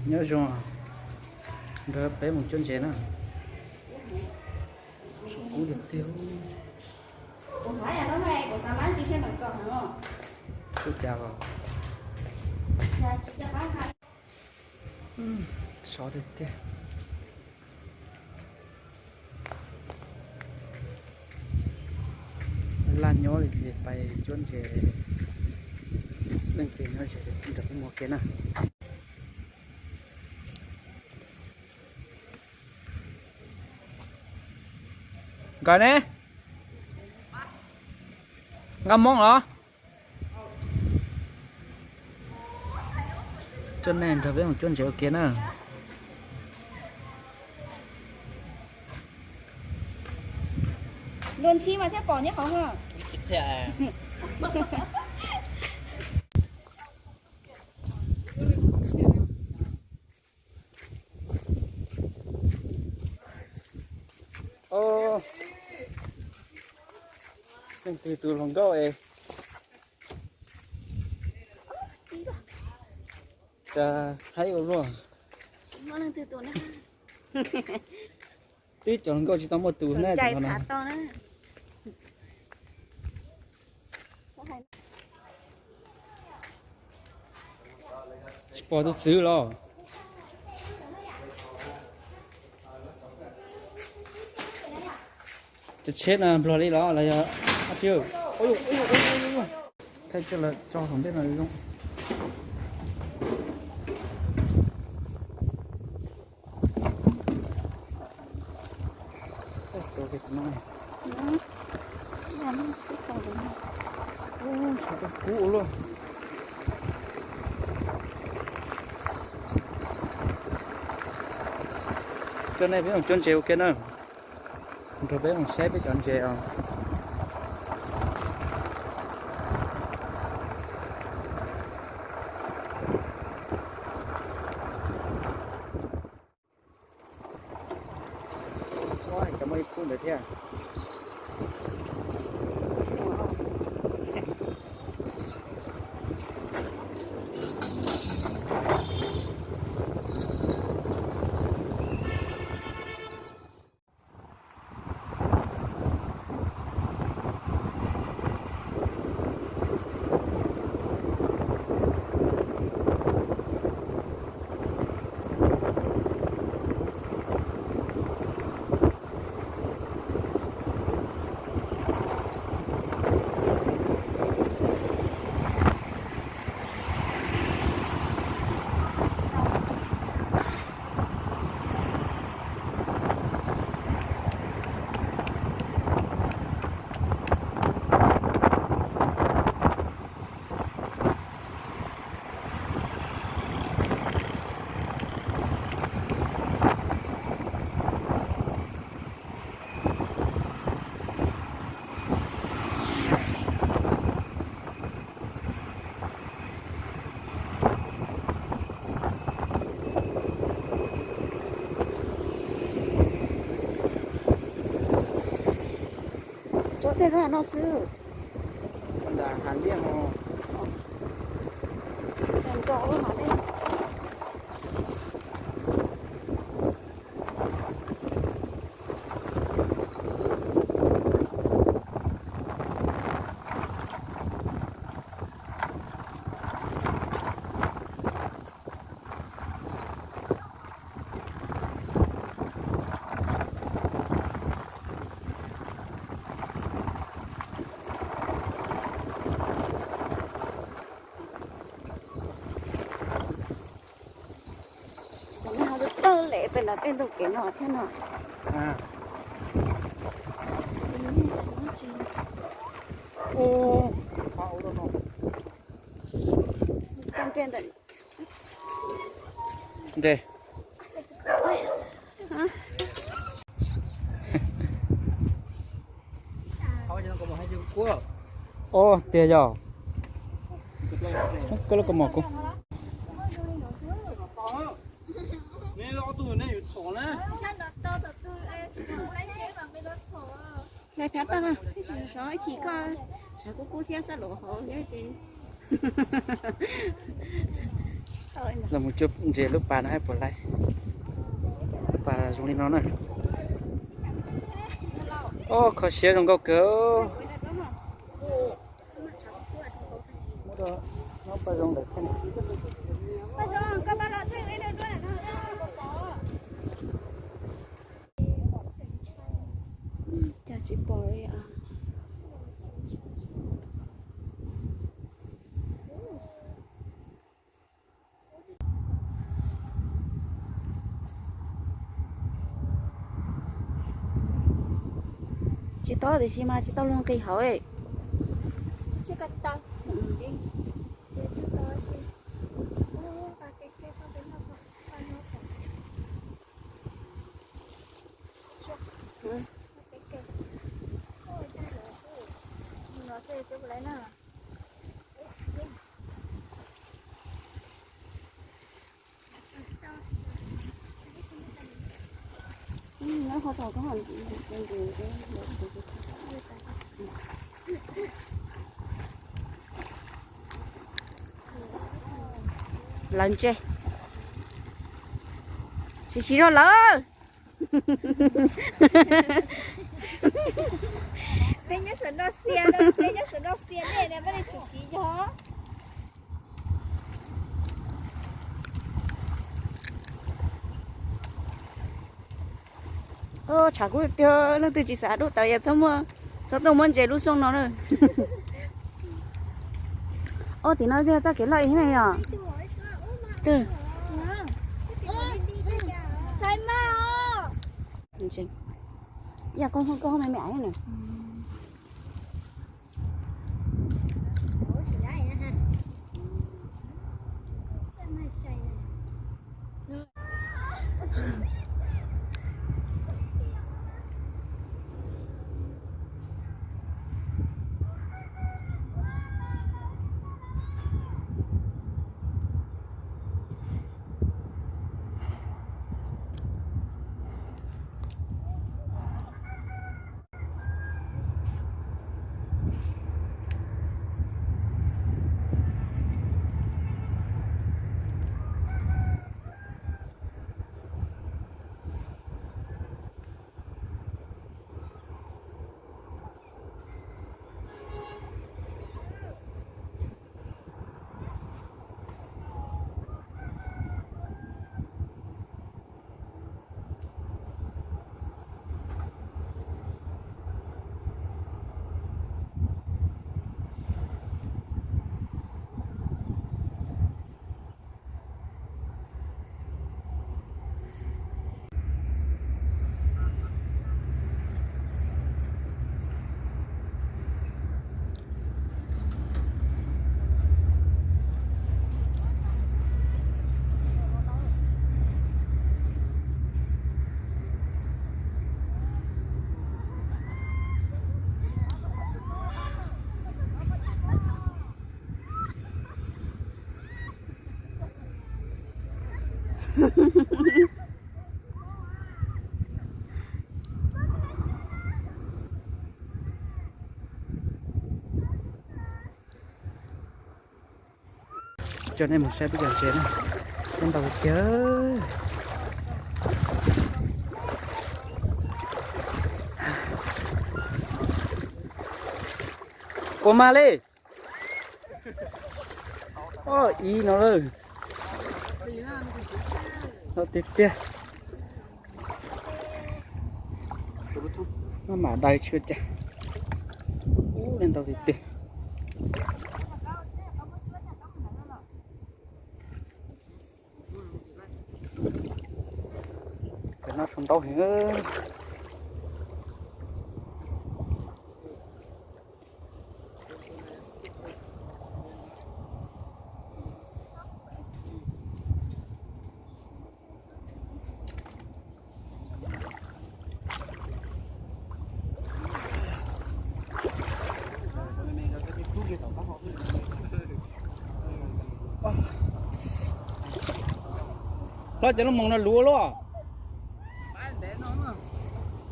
nhớ rồi rồi bé một chân chén à số cú điện tiêu Ủa phải là nó này của sao bán chỉ xem bằng tròn hả không? chút chào vào Dạ, chị cho bán hai. xóa điện tiêu lan nhó thì phải chân chén đừng tiền nó sẽ được một cái nào gọi nè ngâm món hả chân này thật với một chân chéo kiến à Luôn chi mà chắc bỏ nhé không hả? ô từ lòng đâu ấy cha thấy rồi Nó đang từ tuần đấy. tí chọn câu chỉ tao một từ này Chạy thôi khá nè to đấy. bỏ tôi xứ lo chết nè bỏ đi đó là chưa ôi thay cho là cho không biết là gì không tôi cái này Nó sẽ còn đúng. thật cũ luôn cho này biết một chân treo kia nữa rồi biết một xếp với chân treo ôi cảm ơn phun được thế Chỗ thế ra nó sư. con đà hàn điên hồ Làm chỗ luôn hả đây? Nào được tơ lệ phải là tên đồ kế nọ thế nào? à ô phao đâu nó Con trên tận. đây Hả? ô tiền rồi cái lúc có một cô Này phép bằng à? Thế chỉ nói thì có sao cô thiên sẽ lộ hồ như thế. Thôi mà. là một chút dễ lúc bà nó hay bỏ lại bà dùng đi nó này ô khó xé trong câu cỡ nó phải dùng được thế này chả chỉ bỏ đi à chị to thì chị mà chị to luôn cây hỏi chị cắt tao đi để chú to chị ô bà cái con đến nó phải phải nó phải cái ôi ta lỡ nó sẽ chụp lại nè nó khó thở có hẳn lần chơi chị đó lỡ bên nhớ sườn đo xe đâu bên nhớ sườn đo xe này này bên này chủ sĩ cho ô chả có tiêu nó từ chị xã độ tại sao mà sao tôi muốn chạy lúc xong nó rồi ô thì nó ra cái loại thế này à từ thầy ma chính dạ con không mẹ mẹ này ủa chị lại nè ha sao mà say này cho nên một xe bây giờ xe này em bảo chơi cô ma lê ô ý nó rồi nó tiếp tiếp nó mà đầy chưa chả lên tàu tiếp tiếp nó không tao hiểu nó cho nó mong nó lúa luôn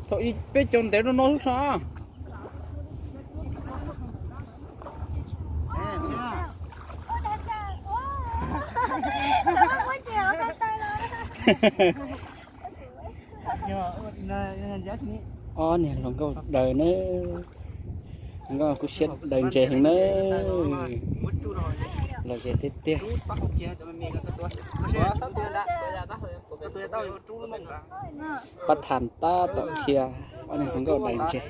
thôi bé chồng để nó nói sao Ủa nè lòng câu đời nó nó cũng xét đời trẻ hình nó là trẻ tết tết bắt thàn ta tọt kia anh này lòng câu đời trẻ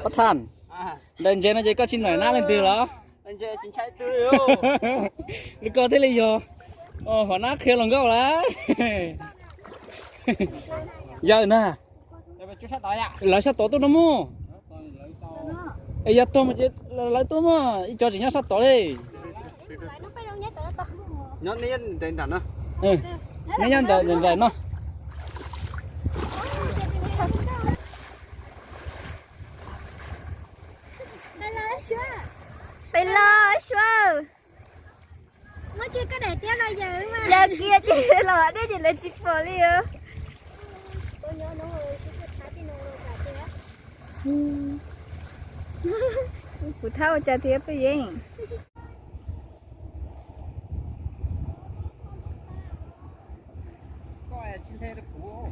bắt thàn đời trẻ nó chỉ có chín nổi ná lên từ đó lúc có thế là gì họ nát kia lòng câu lá giờ nè lấy sát tổ tôi nó mua ấy giờ tôi mà chết lấy tôi mà cho chỉ nhát sát tổ đi nhớ nên đến đàn nó nó nhân đền đền nóไปเลยชัวเมื่อกี้ก็ได้เตี้ยเราเยอะมากgiờ kia chị lọ đây thì là chị phở đi ơ tôi nhớ nó rồi chị phải thái thì nó rồi cả tia phụ thao cho tia phải gì coi xin thế được cũ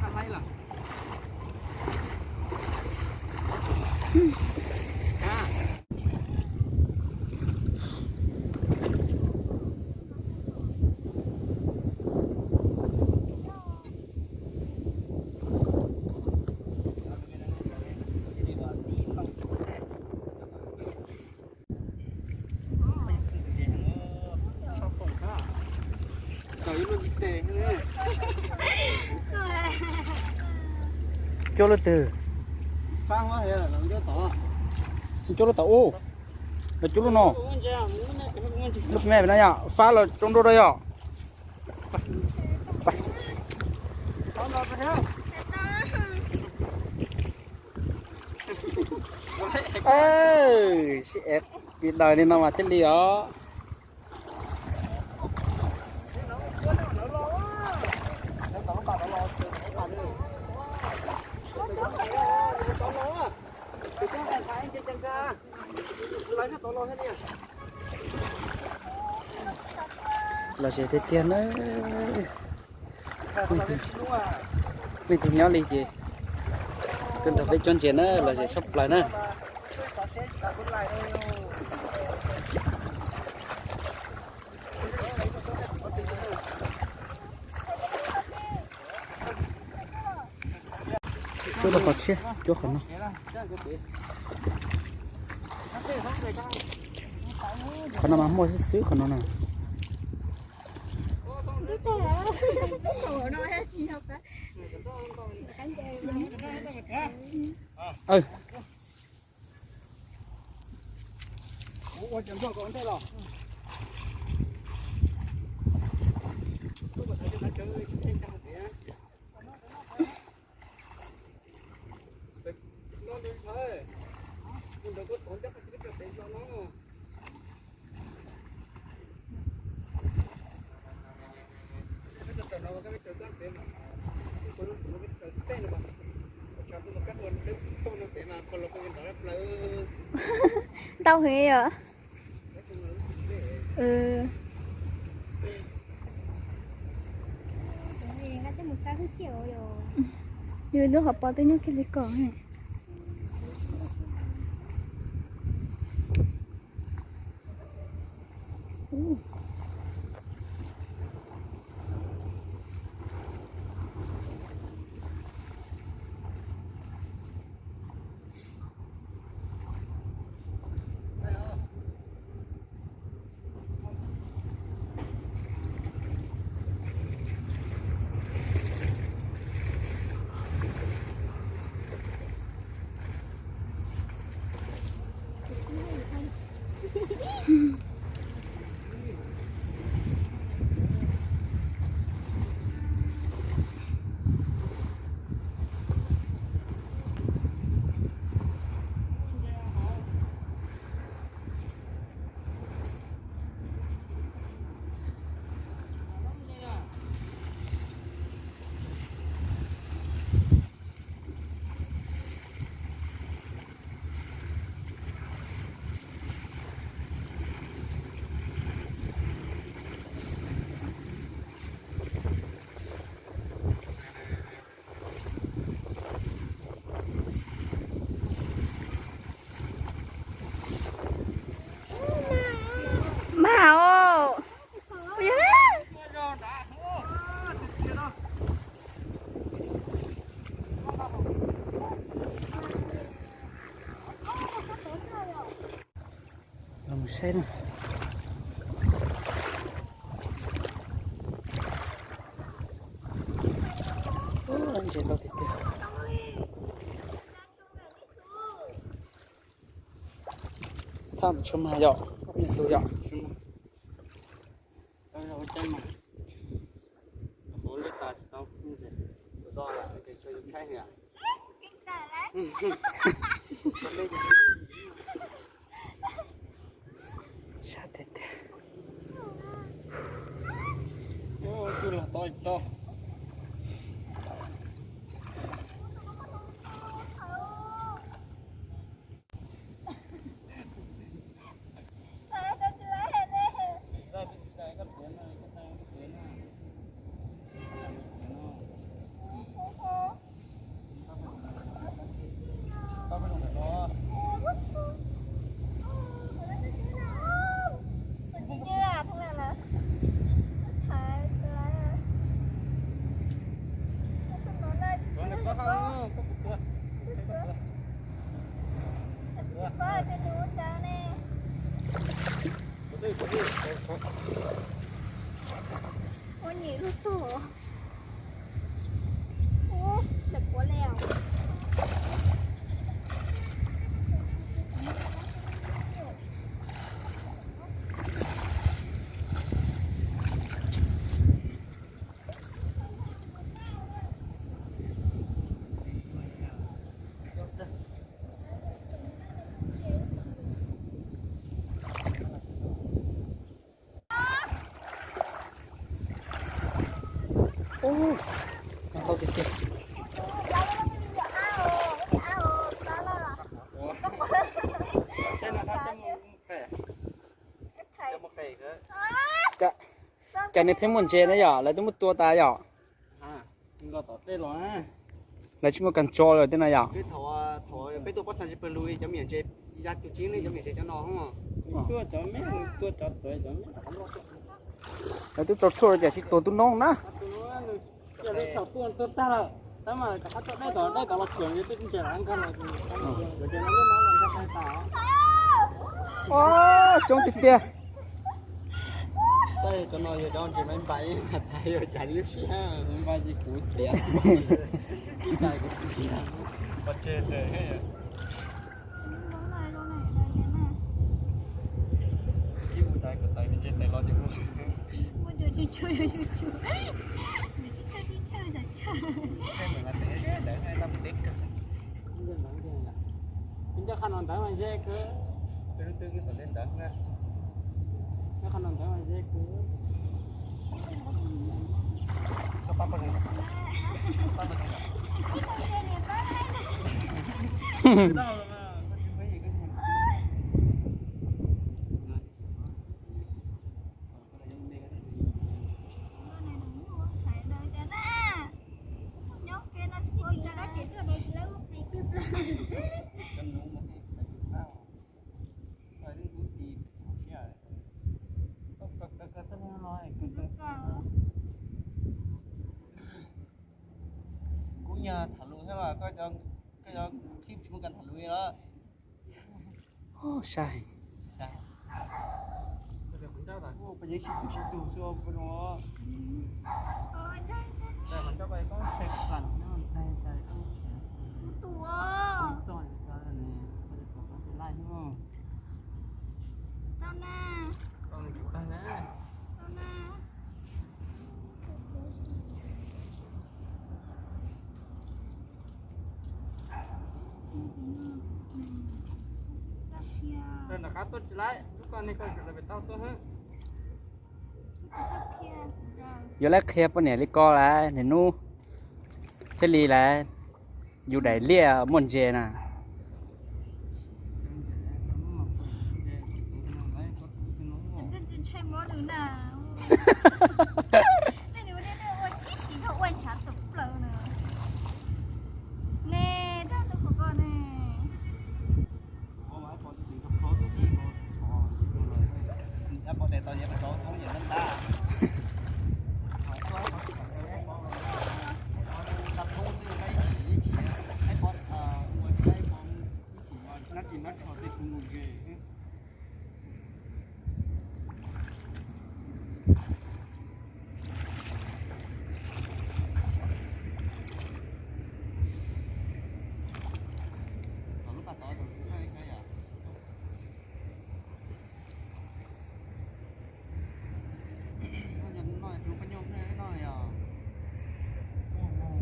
ăn hay là cho nó từ phang quá rồi làm cho tỏ cho nó tàu là cho nó lúc mẹ bên đây à phá là trong đó đây à ê sẽ bị đời nên nó mà chết đi đó là sẽ tiếp tiền đấy mình cùng nhau đi chị cần phải chọn tiền nữa là sẽ sắp lại nữa chỗ đó còn xe chỗ còn nó còn nó mà mua xíu còn nó nè ơi tao Huế à ừ như nó hộp bao tới những cái gì còn này xe nè. Anh sẽ tao thịt tiền. Tham cho mà dọ, không nhận tôi dọ. Đây là chân mà. Bố lấy tài tao không thể. Đó là cái sự khai hả? Sát thịt tiền. Ô, tôi là to. Ôi nhỉ lúc tổ. Ô, lực quá lèo. Tao thịt tiền. Chân là chân một kẻ Cái này thêm một chè nữa dọ, lấy tôi một tua ta dọ. à nó tỏ tên rồi Lấy chúng ta cần cho rồi tên này dọ. cái thổ cái tôi bắt thành chỉ lui cho miền trên ra từ chiến này cho miền trên cho nó không tôi cho mấy tôi cho tuổi cho mấy Lấy tôi cho chua để xịt tôi nong ná. giờ lấy thảo tôi ta là ta mà cả cho đây tỏ là chuyện như tôi cũng chờ ăn cơm rồi rồi cho nó làm sao tao Ô, trông thịt tiền. đây cho nó giờ cho chị mấy bảy thay rồi chạy lúc xí ha mấy bảy gì cũ trẻ tay của chị bắt chết rồi cái tay mình chết tay lo chứ Muốn đưa chơi chơi rồi chơi. cái mình là để ngay tâm tiếc Chúng ta khăn hoàn tới mà dễ cứ. cái tao lên đợt nha Nó khăn hoàn tới mà dễ cứ. sao tao này cũng nhà thả lùi thế mà cái cho clip chúng cần thả lùi đó Ô, sai. sao bây giờ chỉ tụ xưa bên đó đây mình cho bay có xe sẵn nó thay thay không Tùa. rồi ra này có lại đúng không Tao nè. con chịu tay nè Tao nè. đây là cá tốt lại lúc con này con phải là phải tao tốt hơn Giờ lấy khe bên này lấy co lại, này nu. Thế lì lại. Dù đẩy lia một chè nè. Tên chân chạy mỏ đường nào. Tên điều này nó chỉ chỉ có quan sát tập lợn nè. Nè, đó nó của con nè. Bọn này tao nhớ phải có không nhìn lên ta tập không xin cái chỉ ai bọn người cái bọn chỉ nó cho tới cùng người ghê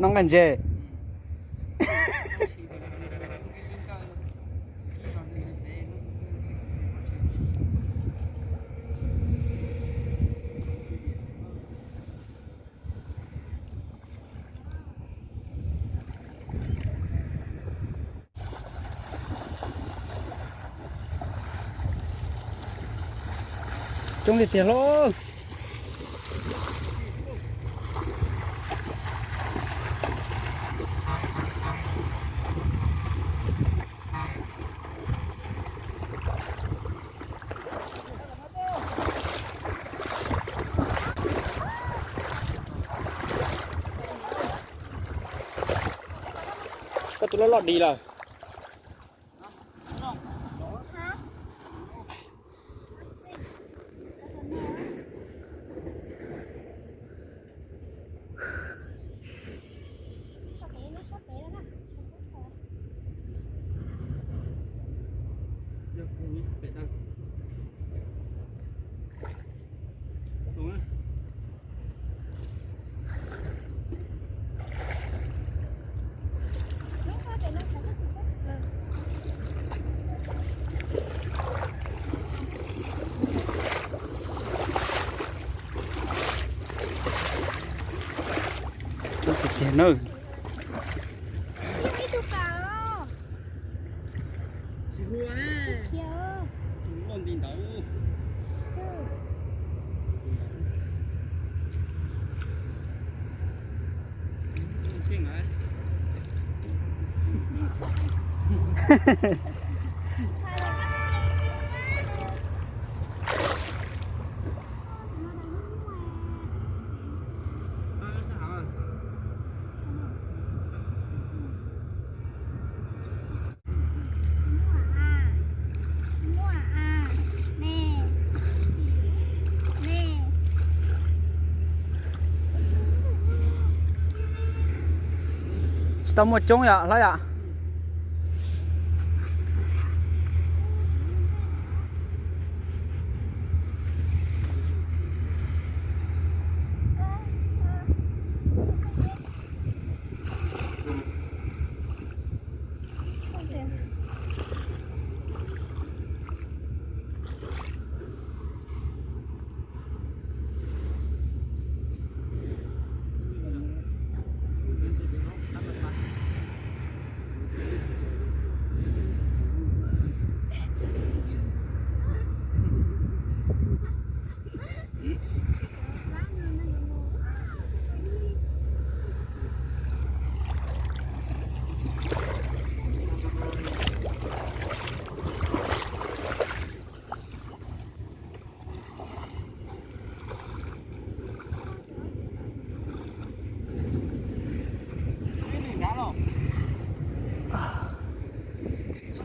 น้องกันเจจงเตียโลก็ตัวรอดดีเลยเขียนเลย Cái tu cào Chị hùa nè. Kìa Chúng còn tin đấu. Chuyện này. tao một chung ạ, lấy ạ.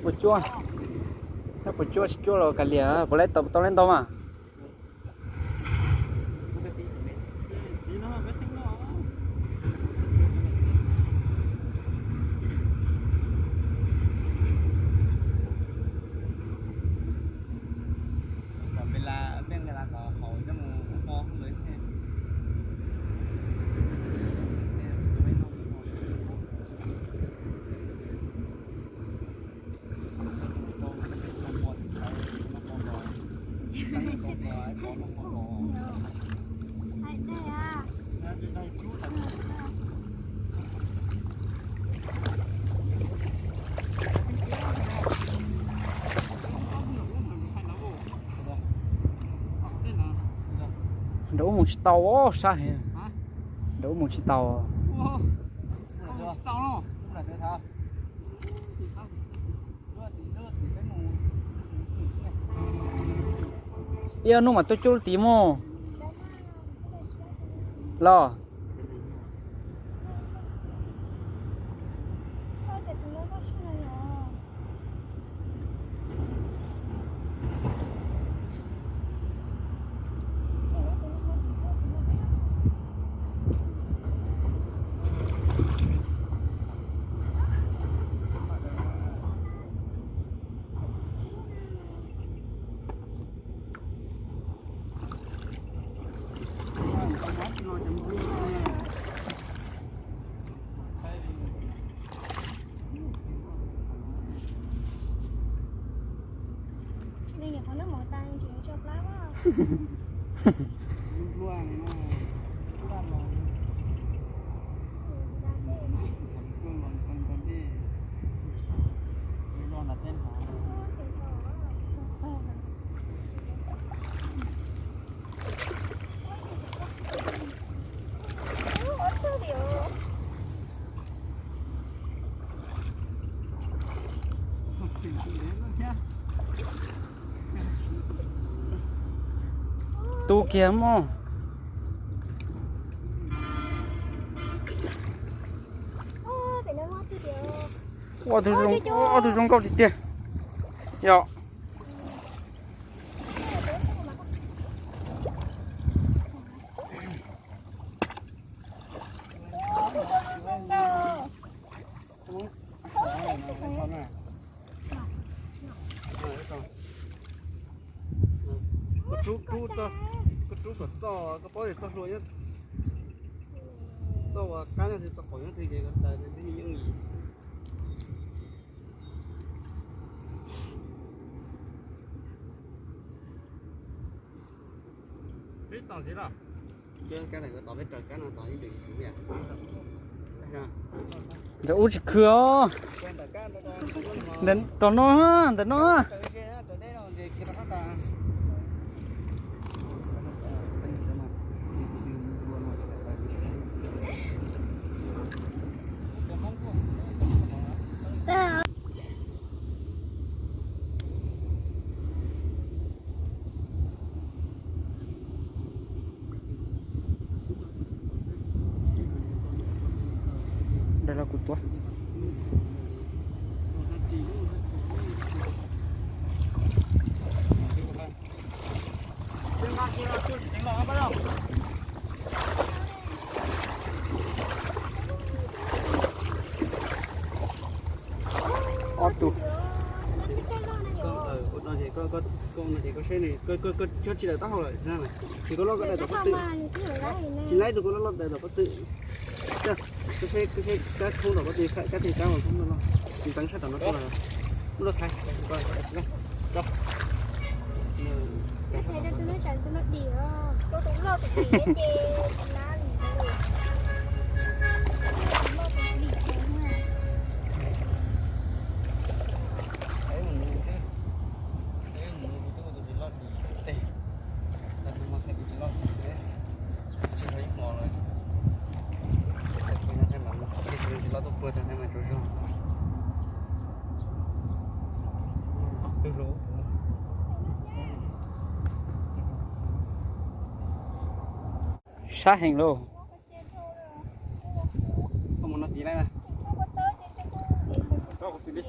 Bột chua,ถ้าบดchuaเรากันเหลียบเล่นต้องเล่นตัวมาเวลาก็เขาจะมูฟองเลยแค่đấu một chiếc tàu sao hả? Đấu một chiếc tàu. Yêu nó mà tôi chua tí mò. Lo. Bây giờ con nước màu tan chuyện cho lá quá. Luang nó luang nó con đi luang là tên họ tu kia mà ô tôi dùng câu gì tiền dạ chú có cho cái bói cho rồi á cho cá nhân thì cho khỏi những thứ gì cái những gì biết tao gì đó cái này có tao biết trời cái nó tao những điều gì vậy giờ uống chỉ khứa đến tao nó đây là cụt tua tu con này thì có xe này có cho chị là tao rồi thế này thì có lo cái này tao có tự chị lấy được có lo để tao có tự cái xe cái không đâu có tự cái thì cao không lo chị tăng sát tao nó có là nó được hay rồi rồi Thầy đã tôi nói chẳng tôi nói đỉa tôi cũng lo tụi đỉa chứ lá lì lo tụi đỉa mà đấy mình mua cái đấy mình mua cái tôi lo đi tao mua cái gì lo đấy chưa thấy ngon rồi cái này mà cái gì lo tôi quên rồi mà rồi tôi rồi sát hình luôn không muốn nói gì đây này đó có gì đi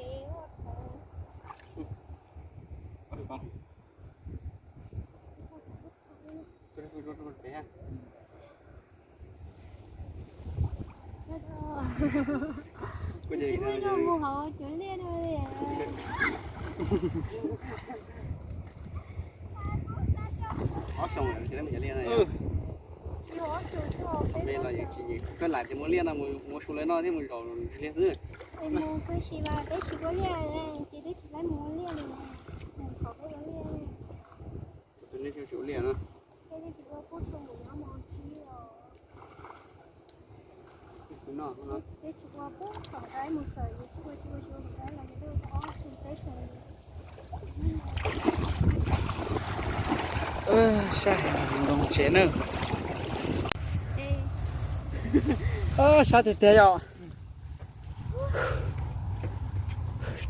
được không tôi để ha có gì nó mua họ chuyển lên thôi ó xong rồi thì mình lên này đây là những chị cái lại thì muốn liên là mua số lấy nó thì mình rồi liên dữ em mua cái xì ba cái xì có liên này chị thích lấy mua liên này có cái liên tôi nên chịu liền đó cái chị có cốt xong rồi nó mòn chi rồi nó cái chị có cốt khoảng cái một thời chị có cái là cái đâu có cái sợi sai hình đồng chế nữa sao thì thế ạ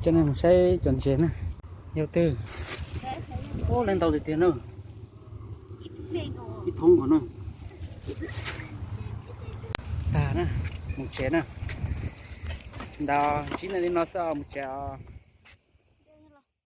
cho nên mình sẽ chuẩn chế nữa nhiều tư ô lên tàu thì tiền nữa ít thông của nó ta nè một chế nè đó chính là nó sao một chế